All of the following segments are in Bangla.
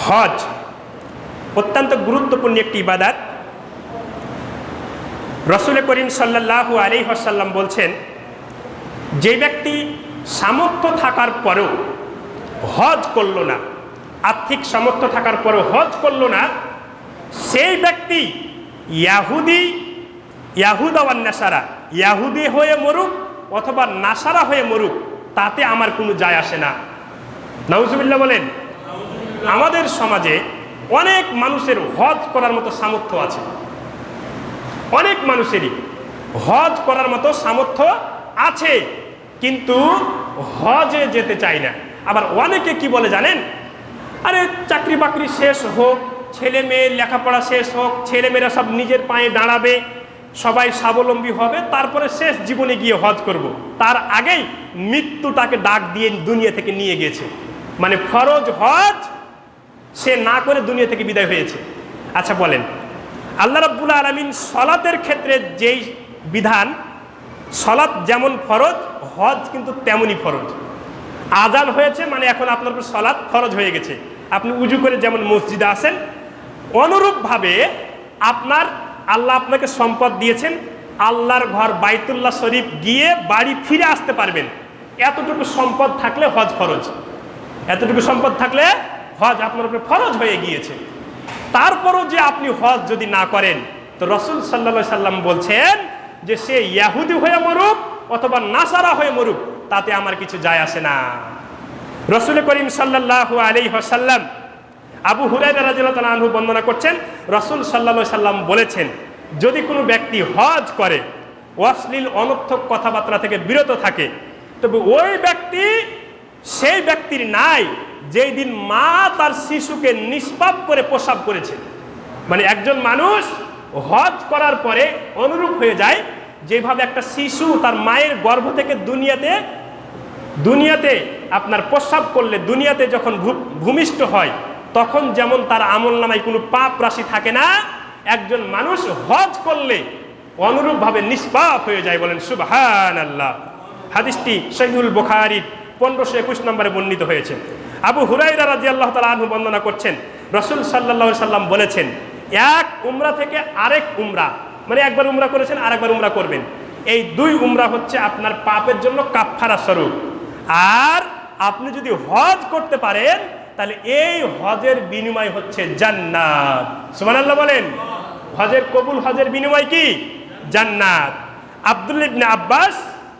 হজ অত্যন্ত গুরুত্বপূর্ণ একটি ইবাদত। রাসূল করিম সাল্লাল্লাহু আলাইহি ওয়াসাল্লাম বলছেন, যে ব্যক্তি সামর্থ্য থাকার পরেও হজ করলো না, আর্থিক সামর্থ্য থাকার পরেও হজ করলো না, সেই ব্যক্তি ইয়াহুদা ওয়ান নাসারা, ইয়াহুদি হয়ে মরুক অথবা নাসারা হয়ে মরুক, তাতে আমার কোনো যায় আসে না। নাউজুবিল্লাহ বলেন। আমাদের সমাজে অনেক মানুষের হজ করার মতো সামর্থ্য আছে, অনেক মানুষেরই হজ করার মতো সামর্থ্য আছে, কিন্তু হজে যেতে চায় না। আবার অনেকে কি বলে জানেন, আরে চাকরি বাকরি শেষ হোক, ছেলে মেয়ের লেখাপড়া শেষ হোক, ছেলেমেয়েরা সব নিজের পায়ে দাঁড়াবে, সবাই স্বাবলম্বী হবে, তারপরে শেষ জীবনে গিয়ে হজ করব। তার আগেই মৃত্যু তাকে ডাক দিয়ে দুনিয়া থেকে নিয়ে গেছে, মানে ফরজ হজ সে না করে দুনিয়া থেকে বিদায় হয়েছে। আচ্ছা বলেন, আল্লাহ রাব্বুল আলামিন সলাতের ক্ষেত্রে যেই বিধান, সলাত যেমন ফরজ, হজ কিন্তু তেমনই ফরজ। আজান হয়েছে মানে এখন আপনার উপর সলাত ফরজ হয়ে গেছে। আপনি উজু করে যেমন মসজিদে আসেন, অনুরূপভাবে আল্লাহ আপনাকে সম্পদ দিয়েছেন, আল্লাহর ঘর বাইতুল্লাহ শরীফ গিয়ে বাড়ি ফিরে আসতে পারবেন, এতটুকু সম্পদ থাকলে হজ ফরজ। এতটুকু সম্পদ থাকলে হজ আপনার উপরে ফরজ হয়ে গিয়েছে। তারপরও যে আপনি হজ যদি না করেন, তো রাসূল সাল্লাল্লাহু আলাইহি সাল্লাম বলছেন যে সে ইহুদি হয়ে মরুক অথবা নাসারা হয়ে মরুক, তাতে আমার কিছু যায় আসে না। রাসূল করিম সাল্লাল্লাহু আলাইহি ওয়াসাল্লাম আবু হুরায়রা রাদিয়াল্লাহু তাআলা আনহু বর্ণনা করছেন, রাসূল সাল্লাল্লাহু আলাইহি সাল্লাম বলেছেন, যদি কোনো ব্যক্তি হজ করে, অশ্লীল অনর্থক কথাবার্তা থেকে বিরত থাকে, তবে ওই ব্যক্তি সেই ব্যক্তির নাই যেই দিন মা তার শিশুকে নিষ্পাপ করে প্রসাব করেছে। মানে একজন মানুষ হজ করার পরে অনুরূপ হয়ে যায়, যেভাবে একটা শিশু তার মায়ের গর্ভ থেকে দুনিয়াতে আপনার প্রসাব করলে, দুনিয়াতে যখন ভূমিষ্ঠ হয়, তখন যেমন তার আমলনামায় কোনো পাপ রাশি থাকে না, একজন মানুষ হজ করলে অনুরূপভাবে নিষ্পাপ হয়ে যায়। বলেন সুবহানাল্লাহ। হাদিসটি সহিহুল বুখারীর 1521 নম্বরে বর্ণিত হয়েছে। আবু হুরায়রা রাদিয়াল্লাহু তাআলা আনহু বর্ণনা করছেন, রাসূল সাল্লাল্লাহু আলাইহি সাল্লাম বলেছেন, এক উমরা থেকে আরেক উমরা, মানে একবার উমরা করেছেন আরেকবার উমরা করবেন, এই দুই উমরা হচ্ছে আপনার পাপের জন্য কাফফারা স্বরূপ। আর আপনি যদি হজ করতে পারেন, তাহলে এই হজের বিনিময় হচ্ছে জান্নাত। সুবহানাল্লাহ বলেন। হজের কবুল, হজের বিনিময় কি? জান্নাত। আব্দুল্লাহ ইবনে আব্বাস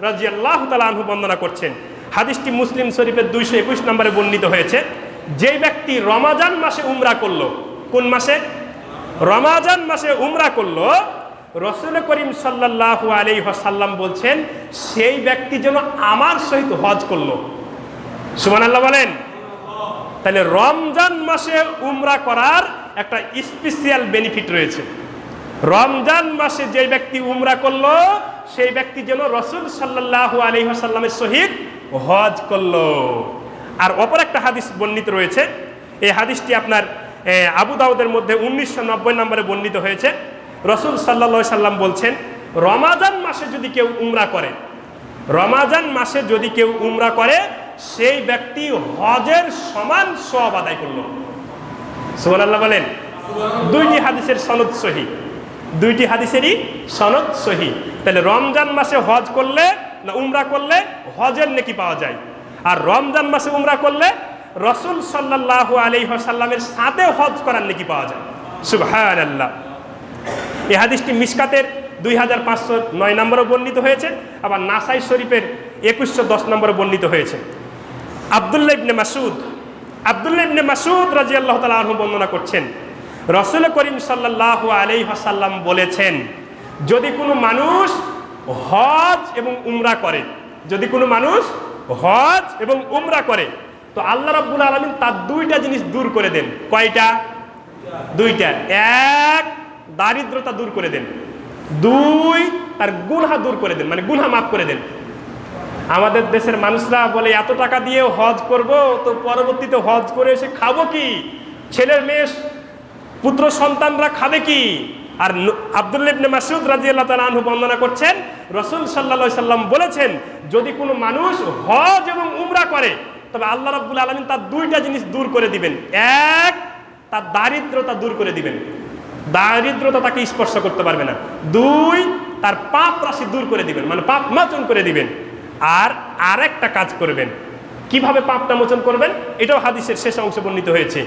রাদিয়াল্লাহু তাআলা আনহু বর্ণনা করছেন, হাদিসটি মুসলিম শরীফের 221 নম্বরে বর্ণিত হয়েছে, যে ব্যক্তি রমাজান মাসে উমরা করলো, কোন মাসে? রমাজান মাসে উমরা করলো, রাসূল করিম সাল্লাল্লাহু আলাইহি ওয়াসাল্লাম বলছেন, সেই ব্যক্তি যেন আমার সহিত হজ করলো। সুবহানাল্লাহ বলেন। তাহলে রমজান মাসে উমরা করার একটা স্পেশাল বেনিফিট রয়েছে। রমজান মাসে যে ব্যক্তি উমরা করলো, সেই ব্যক্তি যেন রাসূল সাল্লাল্লাহু আলাইহি ওয়াসাল্লামের সহিত হজ করলো। আর অপর একটা হাদিস বর্ণিত রয়েছে, এই হাদিসটি আপনার আবু দাউদের মধ্যে 1990 নম্বরে বর্ণিত হয়েছে। রাসূল সাল্লাল্লাহু আলাইহি সাল্লাম বলছেন, রমাজান মাসে যদি কেউ উমরা করে, রমাজান মাসে যদি কেউ উমরা করে, সেই ব্যক্তি হজের সমান সওয়াব আদায় করলো। সুবহানাল্লাহ বলেন। দুইটি হাদিসের সনদ সহি, দুইটি হাদিসেরই সনদ সহি। তাহলে রমজান মাসে হজ করলে না উমরা করলে হজের নেকি পাওয়া যায়, আর রমজান মাসে উমরা করলে রাসূল সাল্লাল্লাহু আলাইহি ওয়াসাল্লামের সাথে হজ করার নেকি পাওয়া যায়। সুবহানাল্লাহ। এই হাদিসটি মিশকাতের 2509 নম্বরে বর্ণিত হয়েছে, আবার নাসাই শরীফের 2110 নম্বরে বর্ণিত হয়েছে। আব্দুল্লাহ ইবনে মাসউদ রাদিয়াল্লাহু তাআলা আনহু বর্ণনা করছেন, রাসূল করিম সাল্লাল্লাহু আলাইহি ওয়াসাল্লাম বলেছেন, যদি কোনো মানুষ হজ এবং উমরা করে, যদি কোনো মানুষ হজ এবং উমরা করে, তো আল্লাহ রাব্বুল আলামিন তার দুইটা জিনিস দূর করে দেন। কয়টা? দুইটা। এক, দারিদ্রতা দূর করে দেন। দুই, তার গুনাহ দূর করে দেন, মানে গুনাহ মাফ করে দেন। আমাদের দেশের মানুষরা বলে, এত টাকা দিয়ে হজ করব, তো পরবর্তীতে হজ করে এসে খাবো কি? ছেলের মেয়ে পুত্র সন্তানরা খাবে কি? আর আব্দুল্লাহ ইবনে মাসউদ রাদিয়াল্লাহু তাআলা আনহু বর্ণনা করছেন, রাসূল সাল্লাল্লাহু আলাইহি সাল্লাম বলেছেন, যদি কোনো মানুষ হজ এবং উমরা করে, তবে আল্লাহ রাব্বুল আলামিন তার দুইটা জিনিস দূর করে দিবেন। এক, তার দারিদ্রতা দূর করে দিবেন, দারিদ্রতা তাকে স্পর্শ করতে পারবে না। 2, তার পাপ রাশি দূর করে দিবেন, মানে পাপ মোচন করে দিবেন। আর আরেকটা কাজ করবেন, কিভাবে পাপটা মোচন করবেন এটাও হাদিসের শেষ অংশে বর্ণিত হয়েছে,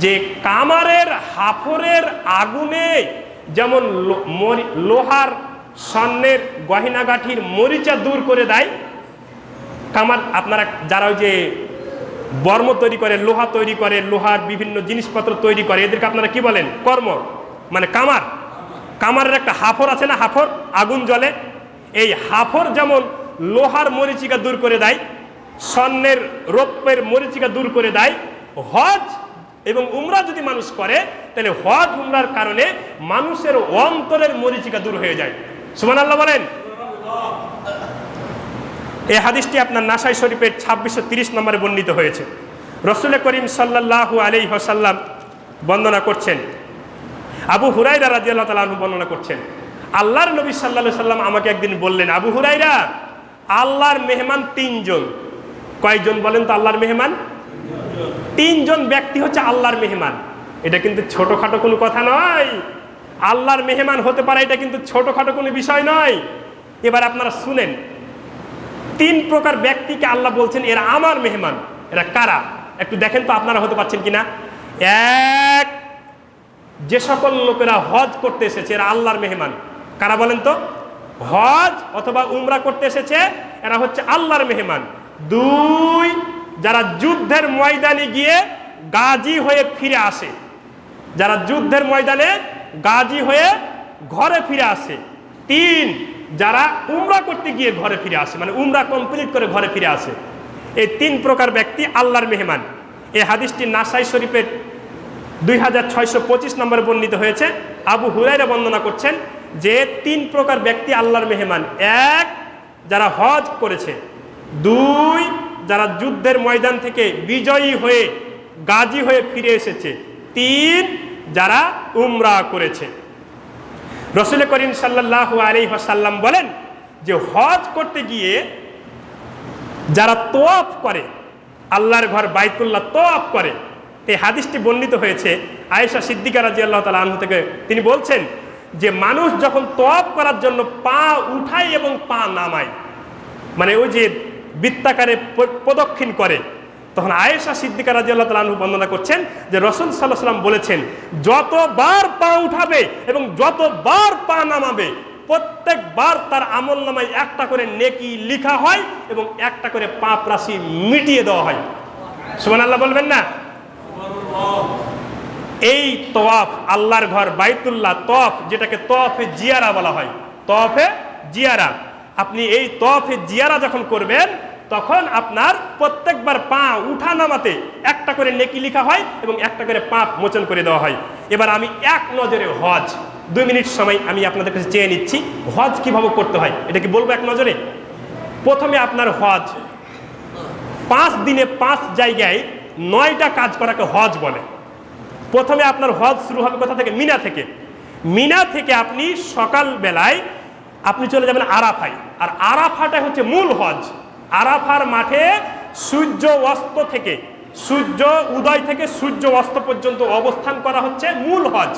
যে কামারের হাফরের আগুনে যেমন লোহার স্বর্ণের গহিনাগাঠির মরিচা দূর করে দেয়, কামার আপনারা যারা ওই যে বর্ম তৈরি করে, লোহা তৈরি করে, লোহার বিভিন্ন জিনিসপত্র তৈরি করে, এদেরকে আপনারা কি বলেন? কর্ম, মানে কামার। কামারের একটা হাফর আছে না, হাফর, আগুন জ্বলে, এই হাফর যেমন লোহার মরিচিকা দূর করে দেয়, স্বর্ণের রৌপ্যের মরিচিকা দূর করে দেয়, হজ এবং উমরা যদি মানুষ করে তাহলে হজ উমরার কারণে মানুষের অন্তরের মরিচিকা দূর হয়ে যায়। সুবহানাল্লাহ বলেন। এই হাদিসটি আপনার নাসাই শরীফের 2630 নম্বরে বর্ণিত হয়েছে। রাসূল করিম সাল্লাল্লাহু আলাইহি ওয়াসাল্লাম বর্ণনা করছেন, আবু হুরায়রা রাদিয়াল্লাহু তাআলা আনহু বর্ণনা করছেন, আল্লাহর নবী সাল্লাল্লাহু আলাইহি ওয়াসাল্লাম আমাকে একদিন বললেন, আবু হুরায়রা, আল্লাহর মেহমান 3 জন। কয়জন বলেন তো আল্লাহর মেহমান? 3 জন ব্যক্তি হচ্ছে আল্লাহর মেহমান। এটা কিন্তু ছোটখাটো কোনো কথা নয়, আল্লাহর মেহমান হতে পারে এটা কিন্তু ছোটখাটো কোনো বিষয় নয়। এবার আপনারা শুনেন, 3 প্রকার ব্যক্তিকে আল্লাহ বলছেন এরা আমার মেহমান। এরা কারা একটু দেখেন তো আপনারা হতে পারছেন কিনা। 1, যে সকল লোকেরা হজ করতে এসেছে এরা আল্লাহর মেহমান। কারা বলেন তো? হজ অথবা উমরা করতে এসেছে এরা হচ্ছে আল্লাহর মেহমান। 2, যারা যুদ্ধের ময়দানে গিয়ে গাজী হয়ে ফিরে আসে, যারা যুদ্ধের ময়দানে গাজী হয়ে ঘরে ফিরে আসে। 3, যারা উমরা করতে গিয়ে ঘরে ফিরে আসে, মানে উমরা কমপ্লিট করে ঘরে ফিরে আসে। এই 3 প্রকার ব্যক্তি আল্লাহর মেহমান। এই হাদিসটি নাসাই শরীফের 2625 নম্বরে বর্ণিত হয়েছে। আবু হুরায়রা বর্ণনা করছেন যে 3 প্রকার ব্যক্তি আল্লাহর মেহমান। 1, যারা হজ করেছে। 2, যারা যুদ্ধের ময়দান থেকে বিজয়ী হয়ে গাজী হয়ে ফিরে এসেছে। 3, যারা উমরা করেছে। রাসূল করিম সাল্লাল্লাহু আলাইহি ওয়াসাল্লাম বলেন যে হজ করতে গিয়ে যারা তোয়াফ করে, আল্লাহর ঘর বাইতুল্লাহ তোয়াফ করে, এই হাদিসটি বর্ণিত হয়েছে আয়েশা সিদ্দিকা রাদিয়াল্লাহু তাআলা আনহা থেকে। তিনি বলছেন যে মানুষ যখন তোয়াফ করার জন্য পা উঠায় এবং পা নামায়, মানে ওই যে বৃত্তাকারে প্রদক্ষিণ করে, তখন আয়েশা সিদ্দিকা রাদিয়াল্লাহু তাআলা আনহা বর্ণনা করছেন যে রাসূল সাল্লাল্লাহু আলাইহি ওয়াসাল্লাম বলেছেন যতবার পা উঠাবে এবং যতবার পা নামাবে প্রত্যেকবার তার আমলনামায় একটা করে নেকি লেখা হয় এবং একটা করে পাপ রাশি মিটিয়ে দেওয়া হয়। সুবহানাল্লাহ বলবেন না? এই তওয়াফ, আল্লাহর ঘর বাইতুল্লাহ তওয়াফ, যেটাকে তওয়াফে জিয়ারা বলা হয়, তওয়াফে জিয়ারা, আপনি এই তওয়াফে জিয়ারা যখন করবেন তখন আপনার প্রত্যেকবার পা উঠা নামাতে একটা করে নেকি লেখা হয় এবং একটা করে পাপ মোচন করে দেওয়া হয়। এবার আমি এক নজরে হজ 2 মিনিট সময় আমি আপনাদের কাছে চেয়ে নিচ্ছি, হজ কিভাবে করতে হয় এটা কি বলবো এক নজরে। প্রথমে আপনার হজ 5 দিনে 5 জায়গায় 9টা কাজ করাকে হজ বলে। প্রথমে আপনার হজ শুরু হবে কোথা থেকে? মিনা থেকে। মিনা থেকে আপনি সকাল বেলায় আপনি চলে যাবেন আরাফায়, আর আরাফাটা হচ্ছে মূল হজ। আরাফার মাঠে সূর্য অস্ত থেকে, সূর্য উদয় থেকে সূর্য অস্ত পর্যন্ত অবস্থান করা হচ্ছে মূল হজ।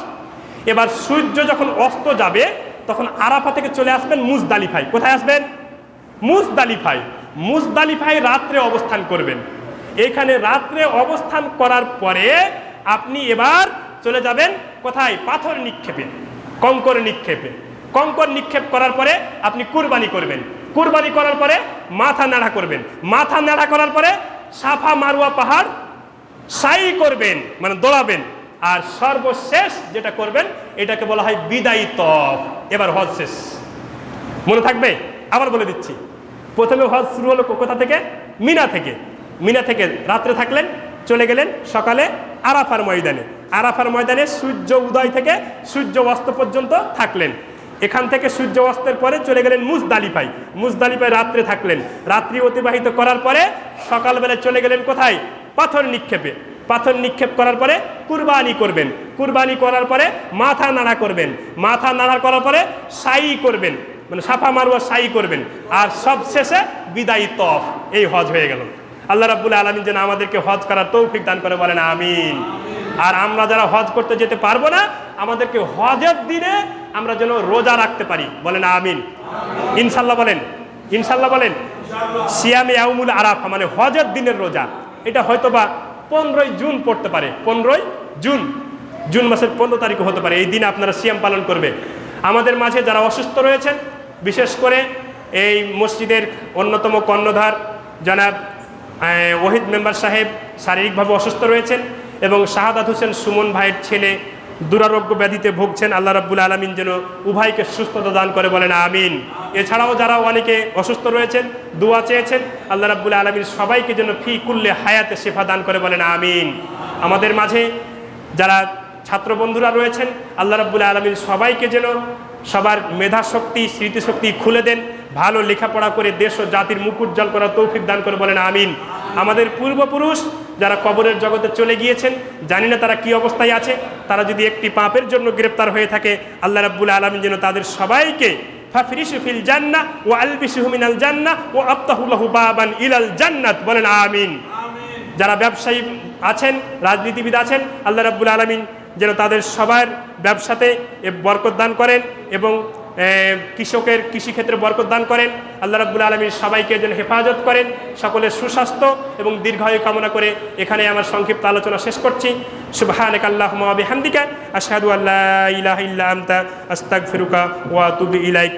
এবার সূর্য যখন অস্ত যাবে তখন আরাফা থেকে চলে আসবেন মুজদালিফায়। কোথায় আসবেন? মুজদালিফায়। মুজদালিফায় রাত্রে অবস্থান করবেন। এখানে রাত্রে অবস্থান করার পরে আপনি এবার চলে যাবেন কোথায়? পাথর নিক্ষেপে, কঙ্কর নিক্ষেপে। কঙ্কর নিক্ষেপ করার পরে আপনি কুরবানি করবেন। কুরবানি করার পরে মাথা নাড়া করবেন। মাথা নাড়া করার পরে সাফা মারওয়া পাহাড় সাই করবেন, মানে দৌড়াবেন। আর সর্বশেষ যেটা করবেন এটাকে বলা হয় বিদায়ী তওয়াফ। এবার হজ শেষ। মনে থাকবে? আবার বলে দিচ্ছি। প্রথমে হজ শুরু হলো কোথা থেকে? মিনা থেকে। মিনা থেকে রাত্রে থাকলেন, চলে গেলেন সকালে আরাফার ময়দানে। আরাফার ময়দানে সূর্য উদয় থেকে সূর্য অস্ত পর্যন্ত থাকলেন। এখান থেকে সূর্য অস্তের পরে চলে গেলেন মুজদালিফায়। মুজদালিফায় রাত্রে থাকলেন। রাত্রি অতিবাহিত করার পরে সকালবেলায় চলে গেলেন কোথায়? পাথর নিক্ষেপে। পাথর নিক্ষেপ করার পরে কুরবানি করবেন। কুরবানি করার পরে মাথা নাড়া করবেন। মাথা নাড়া করার পরে সাই করবেন, মানে সাফা মারওয়া সাই করবেন। আর সবশেষে বিদায়ী তওয়াফ। এই হজ হয়ে গেল। আল্লাহ রাব্বুল আলামিন যেন আমাদেরকে হজ করার তৌফিক দান করে, বলেন আমিন। আর আমরা যারা হজ করতে যেতে পারবো না, আমাদেরকে হজের দিনে আমরা যেন রোজা রাখতে পারি, বলেন আমিন। ইনশাল্লাহ বলেন, ইনশাল্লাহ বলেন। সিয়ামে ইয়াউমুল আরাফা মানে হজের দিনের রোজা, এটা হয়তোবা 15ই জুন পড়তে পারে, 15ই জুন মাসের 15 তারিখে হতে পারে। এই দিন আপনারা সিয়াম পালন করবে। আমাদের মাঝে যারা অসুস্থ রয়েছেন, বিশেষ করে এই মসজিদের অন্যতম কর্ণধার জনাব ওহিদ মেম্বার সাহেব শারীরিকভাবে অসুস্থ রয়েছেন, এবং শাহাদাত হোসেন সুমন ভাইয়ের ছেলে দুরারোগ্য ব্যাধিতে ভুগছেন। আল্লাহ রাব্বুল আলামিন যেন উভয়কে সুস্থতা দান করে, বলেন আমিন। এছাড়াও যারা অনেকে অসুস্থ রয়েছেন, দোয়া চেয়েছেন, আল্লাহ রাব্বুল আলামিন সবাইকে যেন ফি কুল্লে হায়াতে শিফা দান করে, বলেন আমিন। আমাদের মাঝে যারা ছাত্র বন্ধুরা রয়েছেন, আল্লাহ রাব্বুল আলামিন সবাইকে যেন সবার মেধা শক্তি, স্মৃতিশক্তি খুলে দেন, ভালো লেখাপড়া করে দেশ ও জাতির মুখ উজ্জ্বল করার তৌফিক দান করে, বলেন আমিন। আমাদের পূর্বপুরুষ যারা কবরের জগতে চলে গিয়েছেন, জানি না তারা কি অবস্থায় আছে, তারা যদি একটি পাপের জন্য গ্রেপ্তার হয়ে থাকে, আল্লাহ রাব্বুল আলামিন যেন তাদের সবাইকে ফাফরিশু ফিল জান্নাহ ওয়া আলবিসুহু মিনাল জান্নাহ ওয়া আফতাহু লাহু বাবান ইলাল জান্নাত, বলেন আমিন। যারা ব্যবসায়ী আছেন, রাজনীতিবিদ আছেন, আল্লাহ রাব্বুল আলামিন যেন তাদের সবার ব্যবসাতে বরকত দান করেন, এবং কৃষকের কৃষিক্ষেত্রে বরকত দান করেন। আল্লাহ রাব্বুল আলামিন সবাইকে যেন হেফাজত করেন, সকলের সুস্বাস্থ্য এবং দীর্ঘায়ু কামনা করে এখানে আমার সংক্ষিপ্ত আলোচনা শেষ করছি। সুবহানাকা আল্লাহুম্মা ওয়া বিহামদিকা আশহাদু আল্লা ইলাহা ইল্লা আনতা আস্তাগফিরুকা ওয়া আতুবু ইলাইক।